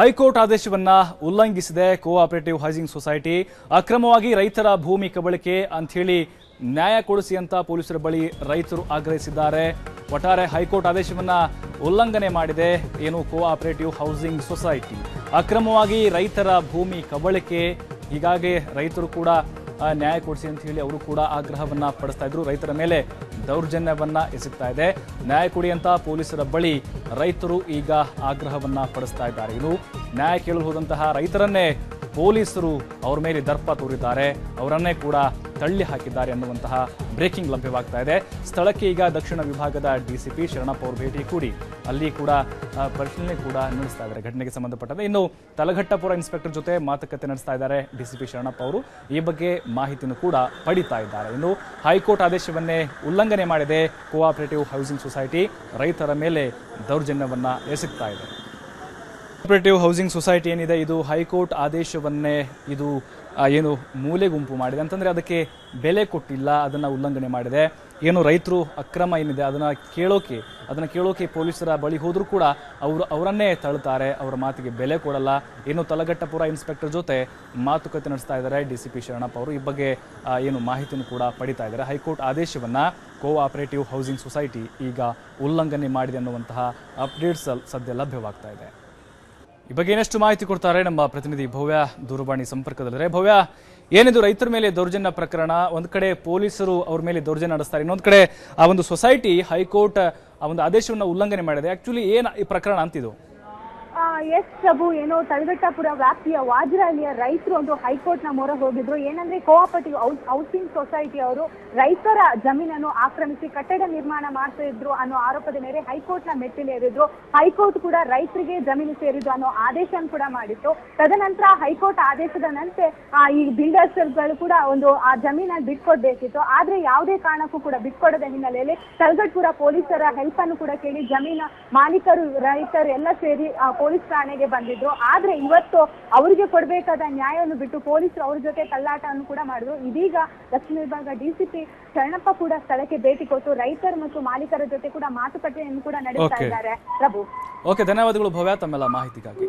High court ಆದೇಶವನ್ನ ಉಲ್ಲಂಘಿಸಿದೆ cooperative housing society ಅಕ್ರಮವಾಗಿ ರೈತರ ಭೂಮಿ ಕಬಳಿಕೆ ಅಂತ ಹೇಳಿ ನ್ಯಾಯ ಕೊಡಿಸಿ ಅಂತ ಪೊಲೀಸರ ಬಳಿ ರೈತರು ಆಗ್ರಹಿಸಿದ್ದಾರೆ. ಒಟ್ಟಾರೆ ಹೈಕೋರ್ಟ್ ಆದೇಶವನ್ನ ಉಲ್ಲಂಘನೆ ಮಾಡಿದೆ ಏನು ಕೋಆಪರೇಟಿವ್ ಹೌಸಿಂಗ್ ಸೊಸೈಟಿ. ಅಕ್ರಮವಾಗಿ ರೈತರ ಭೂಮಿ ಕಬಳಿಕೆ, ಹೀಗಾಗಿ ರೈತರು ಕೂಡ ನ್ಯಾಯ ಕೊಡಿಸಿ ಅಂತ ಹೇಳಿ ಅವರು ಕೂಡ ಆಗ್ರಹವನ್ನ ಪಡಿಸ್ತಾ ಇದ್ರು. ರೈತರ ಮೇಲೆ ದೌರ್ಜನ್ಯವನ್ನ ಎಸಗ್ತಾ ಇದೆ. ನ್ಯಾಯ ಕೊಡಿ ಅಂತ ಪೊಲೀಸರ ಬಳಿ ರೈತರು ಈಗ ಆಗ್ರಹವನ್ನ ಪಡಿಸ್ತಾ ಇದ್ದಾರೆ. ಇನ್ನು ನ್ಯಾಯ ಕೇಳಲು ಹೋದಂತಹ ರೈತರನ್ನೇ ಪೊಲೀಸರು ಅವರ ಮೇಲೆ ದರ್ಪ ತೋರಿದ್ದಾರೆ, ಅವರನ್ನೇ ಕೂಡ ತಳ್ಳಿ ಹಾಕಿದ್ದಾರೆ ಅನ್ನುವಂತಹ ಬ್ರೇಕಿಂಗ್ ಲಭ್ಯವಾಗ್ತಾ ಇದೆ. ಸ್ಥಳಕ್ಕೆ ಈಗ ದಕ್ಷಿಣ ವಿಭಾಗದ ಡಿಸಿಪಿ ಶರಣಪ್ಪ ಅವರು ಭೇಟಿ ಕೂಡಿ ಅಲ್ಲಿ ಕೂಡ ಪರಿಶೀಲನೆ ಕೂಡ ನಡೆಸ್ತಾ ಇದ್ದಾರೆ ಘಟನೆಗೆ ಸಂಬಂಧಪಟ್ಟಂತೆ. ಇನ್ನು ತಲಘಟ್ಟಪುರ ಇನ್ಸ್ಪೆಕ್ಟರ್ ಜೊತೆ ಮಾತುಕತೆ ನಡೆಸ್ತಾ ಇದ್ದಾರೆ ಡಿಸಿಪಿ ಶರಣಪ್ಪ ಅವರು. ಈ ಬಗ್ಗೆ ಮಾಹಿತಿಯನ್ನು ಕೂಡ ಪಡಿತಾ ಇದ್ದಾರೆ. ಇನ್ನು ಹೈಕೋರ್ಟ್ ಆದೇಶವನ್ನೇ ಉಲ್ಲಂಘನೆ ಮಾಡಿದೆ ಕೋಆಪರೇಟಿವ್ ಹೌಸಿಂಗ್ ಸೊಸೈಟಿ, ರೈತರ ಮೇಲೆ ದೌರ್ಜನ್ಯವನ್ನ ಎಸಗ್ತಾ ಇದೆ. ಕೋಆಪರೇಟಿವ್ ಹೌಸಿಂಗ್ ಸೊಸೈಟಿ ಏನಿದೆ ಇದು ಹೈಕೋರ್ಟ್ ಆದೇಶವನ್ನೇ ಇದು ಏನು ಮೂಲೆ ಗುಂಪು ಮಾಡಿದೆ ಅಂತಂದರೆ ಅದಕ್ಕೆ ಬೆಲೆ ಕೊಟ್ಟಿಲ್ಲ, ಅದನ್ನು ಉಲ್ಲಂಘನೆ ಮಾಡಿದೆ. ಏನು ರೈತರು ಅಕ್ರಮ ಏನಿದೆ ಅದನ್ನು ಕೇಳೋಕೆ ಪೊಲೀಸರ ಬಳಿ ಹೋದರೂ ಕೂಡ ಅವರನ್ನೇ ತಳ್ತಾರೆ, ಅವರ ಮಾತಿಗೆ ಬೆಲೆ ಕೊಡಲ್ಲ. ಏನು ತಲಘಟ್ಟಪುರ ಇನ್ಸ್ಪೆಕ್ಟರ್ ಜೊತೆ ಮಾತುಕತೆ ನಡೆಸ್ತಾ ಇದ್ದಾರೆ ಡಿಸಿಪಿ ಶರಣಪ್ಪ ಅವರು. ಈ ಬಗ್ಗೆ ಏನು ಮಾಹಿತಿಯನ್ನು ಕೂಡ ಪಡಿತಾ ಇದ್ದಾರೆ. ಹೈಕೋರ್ಟ್ ಆದೇಶವನ್ನು ಕೋಆಪರೇಟಿವ್ ಹೌಸಿಂಗ್ ಸೊಸೈಟಿ ಈಗ ಉಲ್ಲಂಘನೆ ಮಾಡಿದೆ ಅನ್ನುವಂತಹ ಅಪ್ಡೇಟ್ಸ್ ಸದ್ಯ ಲಭ್ಯವಾಗ್ತಾ ಇದೆ. ಈ ಬಗ್ಗೆ ಇನ್ನಷ್ಟು ಮಾಹಿತಿ ಕೊಡ್ತಾರೆ ನಮ್ಮ ಪ್ರತಿನಿಧಿ ಭವ್ಯ ದೂರವಾಣಿ ಸಂಪರ್ಕದಲ್ಲಿದ್ದಾರೆ. ಭವ್ಯ, ಏನಿದು ರೈತರ ಮೇಲೆ ದೌರ್ಜನ್ಯ ಪ್ರಕರಣ? ಒಂದ್ ಕಡೆ ಪೊಲೀಸರು ಅವ್ರ ಮೇಲೆ ದೌರ್ಜನ್ಯ ನಡೆಸ್ತಾರೆ, ಇನ್ನೊಂದ್ ಕಡೆ ಆ ಒಂದು ಸೊಸೈಟಿ ಹೈಕೋರ್ಟ್ ಆ ಒಂದು ಆದೇಶವನ್ನು ಉಲ್ಲಂಘನೆ ಮಾಡಿದೆ. ಆಕ್ಚುಲಿ ಏನ್ ಈ ಪ್ರಕರಣ ಅಂತಿದು? ಎಸ್ ಪ್ರಭು, ಏನೋ ತಲಘಟ್ಟಪುರ ವ್ಯಾಪ್ತಿಯ ವಾಜರಹಳ್ಳಿಯ ರೈತರು ಒಂದು ಹೈಕೋರ್ಟ್ ನ ಮೊರೆ ಹೋಗಿದ್ರು. ಏನಂದ್ರೆ ಕೋಆಪರೇಟಿವ್ ಹೌಸಿಂಗ್ ಸೊಸೈಟಿ ಅವರು ರೈತರ ಜಮೀನನ್ನು ಆಕ್ರಮಿಸಿ ಕಟ್ಟಡ ನಿರ್ಮಾಣ ಮಾಡ್ತಾ ಇದ್ರು ಅನ್ನೋ ಆರೋಪದ ಮೇಲೆ ಹೈಕೋರ್ಟ್ ನ ಮೆಟ್ಟಿಲೇರಿದ್ರು. ಹೈಕೋರ್ಟ್ ಕೂಡ ರೈತರಿಗೆ ಜಮೀನು ಸೇರಿದ್ದು ಅನ್ನೋ ಆದೇಶ ಕೂಡ ಮಾಡಿತ್ತು. ತದನಂತರ ಹೈಕೋರ್ಟ್ ಆದೇಶದ ನಂತರ ಈ ಬಿಲ್ಡರ್ಸ್ ಗಳು ಕೂಡ ಒಂದು ಆ ಜಮೀನನ್ನು ಬಿಟ್ಕೊಡ್ಬೇಕಿತ್ತು. ಆದ್ರೆ ಯಾವುದೇ ಕಾರಣಕ್ಕೂ ಕೂಡ ಬಿಟ್ಕೊಡದ ಹಿನ್ನೆಲೆಯಲ್ಲಿ ತಲಘಟ್ಟಪುರ ಪೊಲೀಸರ ಹೆಲ್ಪ್ ಅನ್ನು ಕೂಡ ಕೇಳಿ ಜಮೀನ ಮಾಲೀಕರು ರೈತರು ಎಲ್ಲ ಸೇರಿ ಪೊಲೀಸ್ ಠಾಣೆಗೆ ಬಂದಿದ್ರು. ಆದ್ರೆ ಇವತ್ತು ಅವರಿಗೆ ಕೊಡಬೇಕಾದ ನ್ಯಾಯವನ್ನು ಬಿಟ್ಟು ಪೊಲೀಸರು ಅವ್ರ ಜೊತೆ ಕಳ್ಳಾಟವನ್ನು ಕೂಡ ಮಾಡಿದ್ರು. ಇದೀಗ ದಕ್ಷಿಣ ವಿಭಾಗ ಡಿಸಿಪಿ ಶರಣಪ್ಪ ಕೂಡ ಸ್ಥಳಕ್ಕೆ ಭೇಟಿ ಕೊಟ್ಟು ರೈತರು ಮತ್ತು ಮಾಲೀಕರ ಜೊತೆ ಕೂಡ ಮಾತುಕತೆಯನ್ನು ಕೂಡ ನಡೆಸ್ತಾ ಇದ್ದಾರೆ. ಪ್ರಭು, ಧನ್ಯವಾದಗಳು ಭವ್ಯ ತಮ್ಮೆಲ್ಲ ಮಾಹಿತಿಗಾಗಿ.